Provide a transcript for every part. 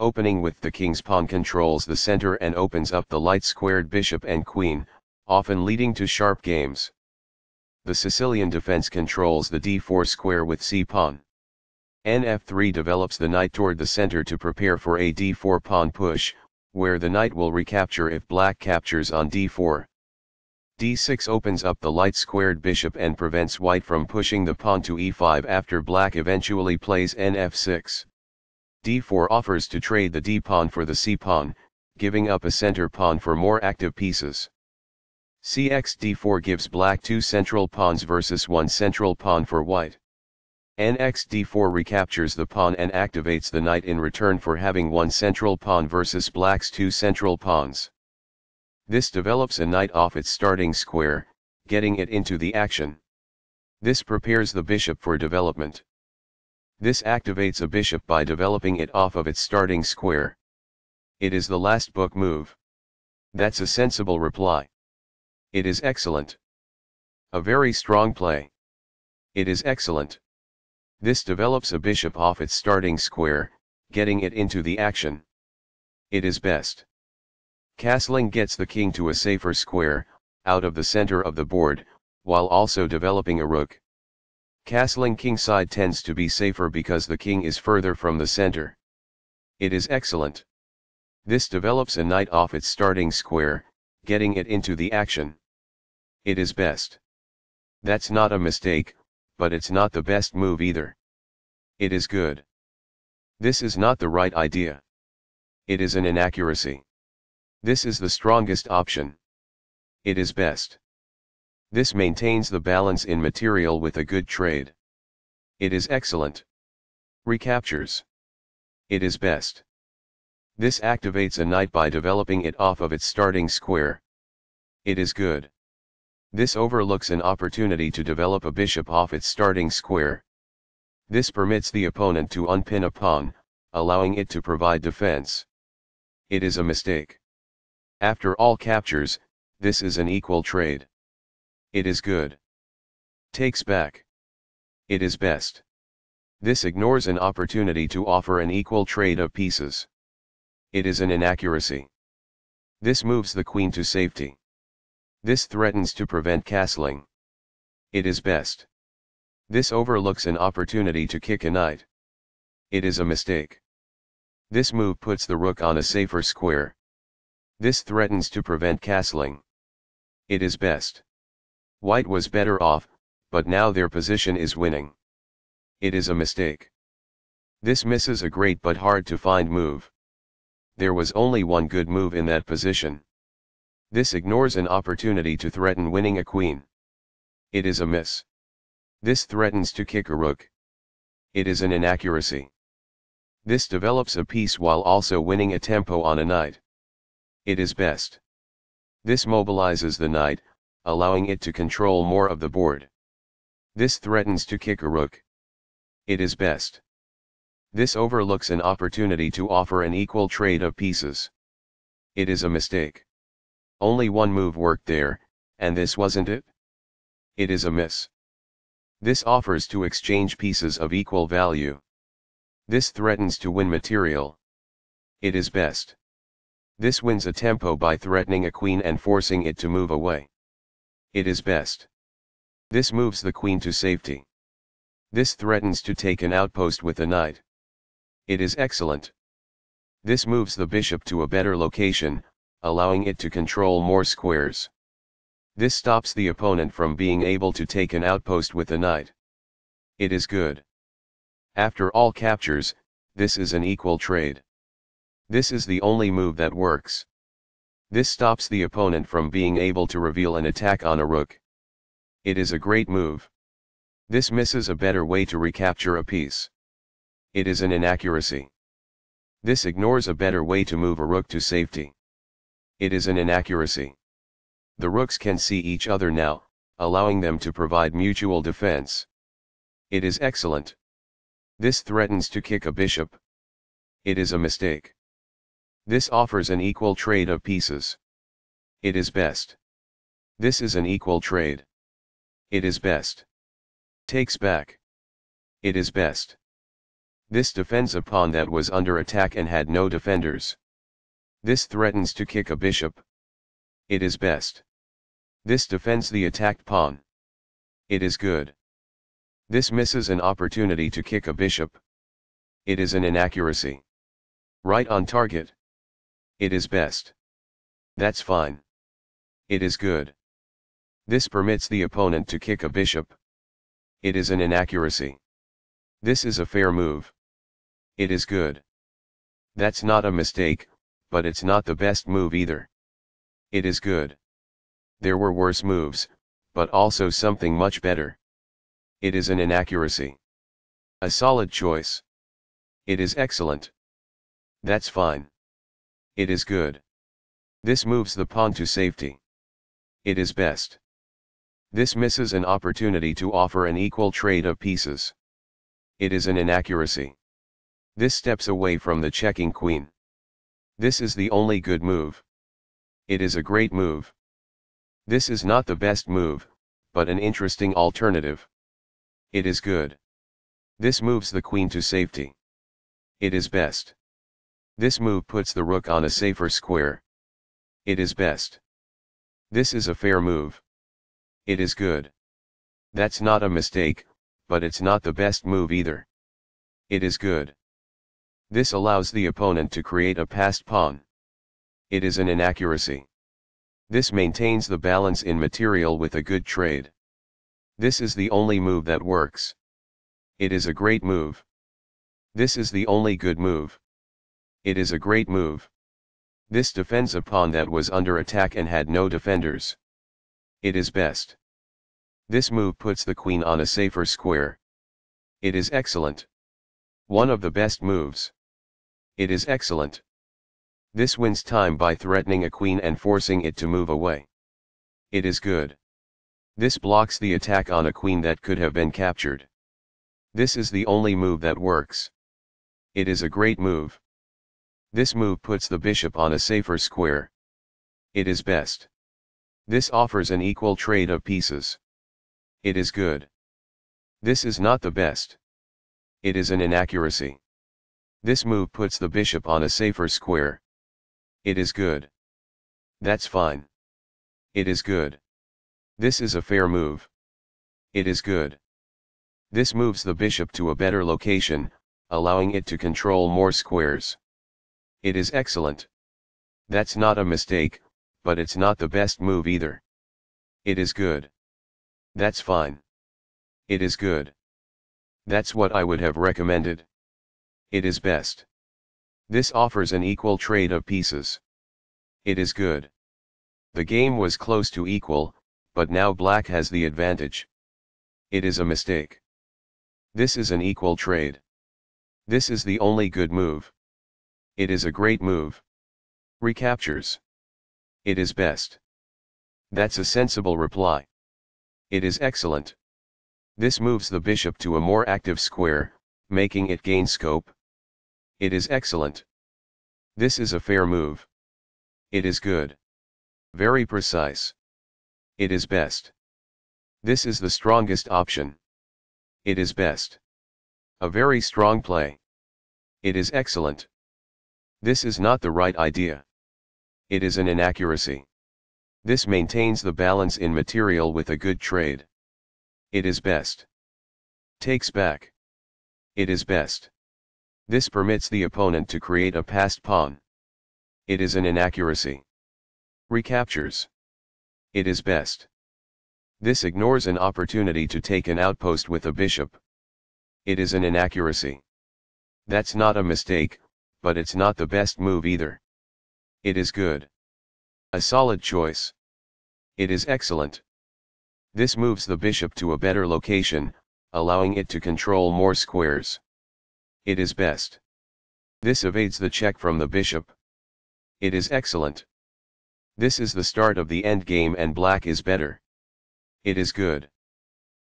Opening with the king's pawn controls the center and opens up the light-squared bishop and queen, often leading to sharp games. The Sicilian defense controls the d4 square with c-pawn. Nf3 develops the knight toward the center to prepare for a d4 pawn push, where the knight will recapture if black captures on d4. d6 opens up the light-squared bishop and prevents white from pushing the pawn to e5 after black eventually plays nf6. d4 offers to trade the d-pawn for the c-pawn, giving up a center pawn for more active pieces. Cx d4 gives black 2 central pawns versus 1 central pawn for white. Nx d4 recaptures the pawn and activates the knight in return for having 1 central pawn versus black's 2 central pawns. This develops a knight off its starting square, getting it into the action. This prepares the bishop for development. This activates a bishop by developing it off of its starting square. It is the last book move. That's a sensible reply. It is excellent. A very strong play. It is excellent. This develops a bishop off its starting square, getting it into the action. It is best. Castling gets the king to a safer square, out of the center of the board, while also developing a rook. Castling kingside tends to be safer because the king is further from the center. It is excellent. This develops a knight off its starting square, getting it into the action. It is best. That's not a mistake, but it's not the best move either. It is good. This is not the right idea. It is an inaccuracy. This is the strongest option. It is best. This maintains the balance in material with a good trade. It is excellent. Recaptures. It is best. This activates a knight by developing it off of its starting square. It is good. This overlooks an opportunity to develop a bishop off its starting square. This permits the opponent to unpin a pawn, allowing it to provide defense. It is a mistake. After all captures, this is an equal trade. It is good. Takes back. It is best. This ignores an opportunity to offer an equal trade of pieces. It is an inaccuracy. This moves the queen to safety. This threatens to prevent castling. It is best. This overlooks an opportunity to kick a knight. It is a mistake. This move puts the rook on a safer square. This threatens to prevent castling. It is best. White was better off, but now their position is winning. It is a mistake. This misses a great but hard to find move. There was only one good move in that position. This ignores an opportunity to threaten winning a queen. It is a miss. This threatens to kick a rook. It is an inaccuracy. This develops a piece while also winning a tempo on a knight. It is best. This mobilizes the knight, allowing it to control more of the board. This threatens to kick a rook. It is best. This overlooks an opportunity to offer an equal trade of pieces. It is a mistake. Only one move worked there, and this wasn't it? It is a miss. This offers to exchange pieces of equal value. This threatens to win material. It is best. This wins a tempo by threatening a queen and forcing it to move away. It is best. This moves the queen to safety. This threatens to take an outpost with a knight. It is excellent. This moves the bishop to a better location, allowing it to control more squares. This stops the opponent from being able to take an outpost with a knight. It is good. After all captures, this is an equal trade. This is the only move that works. This stops the opponent from being able to reveal an attack on a rook. It is a great move. This misses a better way to recapture a piece. It is an inaccuracy. This ignores a better way to move a rook to safety. It is an inaccuracy. The rooks can see each other now, allowing them to provide mutual defense. It is excellent. This threatens to kick a bishop. It is a mistake. This offers an equal trade of pieces. It is best. This is an equal trade. It is best. Takes back. It is best. This defends a pawn that was under attack and had no defenders. This threatens to kick a bishop. It is best. This defends the attacked pawn. It is good. This misses an opportunity to kick a bishop. It is an inaccuracy. Right on target. It is best. That's fine. It is good. This permits the opponent to kick a bishop. It is an inaccuracy. This is a fair move. It is good. That's not a mistake, but it's not the best move either. It is good. There were worse moves, but also something much better. It is an inaccuracy. A solid choice. It is excellent. That's fine. It is good. This moves the pawn to safety. It is best. This misses an opportunity to offer an equal trade of pieces. It is an inaccuracy. This steps away from the checking queen. This is the only good move. It is a great move. This is not the best move, but an interesting alternative. It is good. This moves the queen to safety. It is best. This move puts the rook on a safer square. It is best. This is a fair move. It is good. That's not a mistake, but it's not the best move either. It is good. This allows the opponent to create a passed pawn. It is an inaccuracy. This maintains the balance in material with a good trade. This is the only move that works. It is a great move. This is the only good move. It is a great move. This defends a pawn that was under attack and had no defenders. It is best. This move puts the queen on a safer square. It is excellent. One of the best moves. It is excellent. This wins time by threatening a queen and forcing it to move away. It is good. This blocks the attack on a queen that could have been captured. This is the only move that works. It is a great move. This move puts the bishop on a safer square. It is best. This offers an equal trade of pieces. It is good. This is not the best. It is an inaccuracy. This move puts the bishop on a safer square. It is good. That's fine. It is good. This is a fair move. It is good. This moves the bishop to a better location, allowing it to control more squares. It is excellent. That's not a mistake, but it's not the best move either. It is good. That's fine. It is good. That's what I would have recommended. It is best. This offers an equal trade of pieces. It is good. The game was close to equal, but now black has the advantage. It is a mistake. This is an equal trade. This is the only good move. It is a great move. Recaptures. It is best. That's a sensible reply. It is excellent. This moves the bishop to a more active square, making it gain scope. It is excellent. This is a fair move. It is good. Very precise. It is best. This is the strongest option. It is best. A very strong play. It is excellent. This is not the right idea. It is an inaccuracy. This maintains the balance in material with a good trade. It is best. Takes back. It is best. This permits the opponent to create a passed pawn. It is an inaccuracy. Recaptures. It is best. This ignores an opportunity to take an outpost with a bishop. It is an inaccuracy. That's not a mistake, but it's not the best move either. It is good. A solid choice. It is excellent. This moves the bishop to a better location, allowing it to control more squares. It is best. This evades the check from the bishop. It is excellent. This is the start of the endgame and black is better. It is good.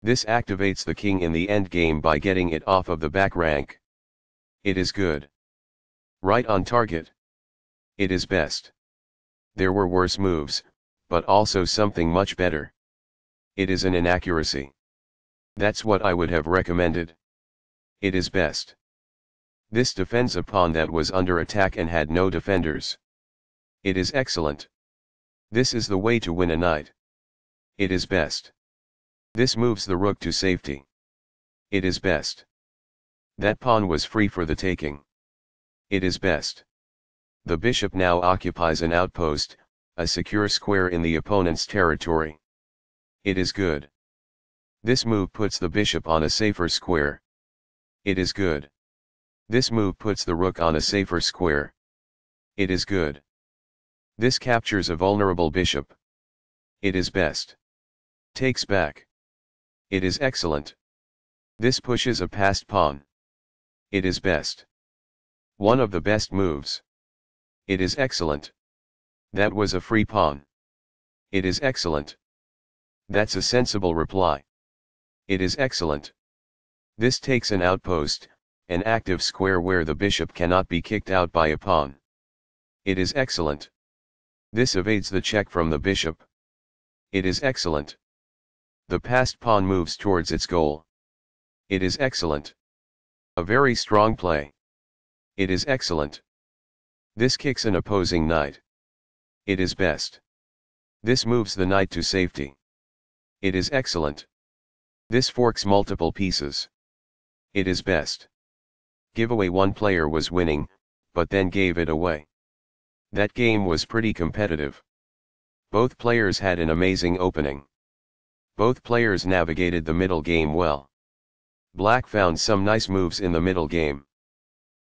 This activates the king in the endgame by getting it off of the back rank. It is good. Right on target. It is best. There were worse moves, but also something much better. It is an inaccuracy. That's what I would have recommended. It is best. This defends a pawn that was under attack and had no defenders. It is excellent. This is the way to win a knight. It is best. This moves the rook to safety. It is best. That pawn was free for the taking. It is best. The bishop now occupies an outpost, a secure square in the opponent's territory. It is good. This move puts the bishop on a safer square. It is good. This move puts the rook on a safer square. It is good. This captures a vulnerable bishop. It is best. Takes back. It is excellent. This pushes a passed pawn. It is best. One of the best moves. It is excellent. That was a free pawn. It is excellent. That's a sensible reply. It is excellent. This takes an outpost, an active square where the bishop cannot be kicked out by a pawn. It is excellent. This evades the check from the bishop. It is excellent. The passed pawn moves towards its goal. It is excellent. A very strong play. It is excellent. This kicks an opposing knight. It is best. This moves the knight to safety. It is excellent. This forks multiple pieces. It is best. Giveaway. One player was winning, but then gave it away. That game was pretty competitive. Both players had an amazing opening. Both players navigated the middle game well. Black found some nice moves in the middle game.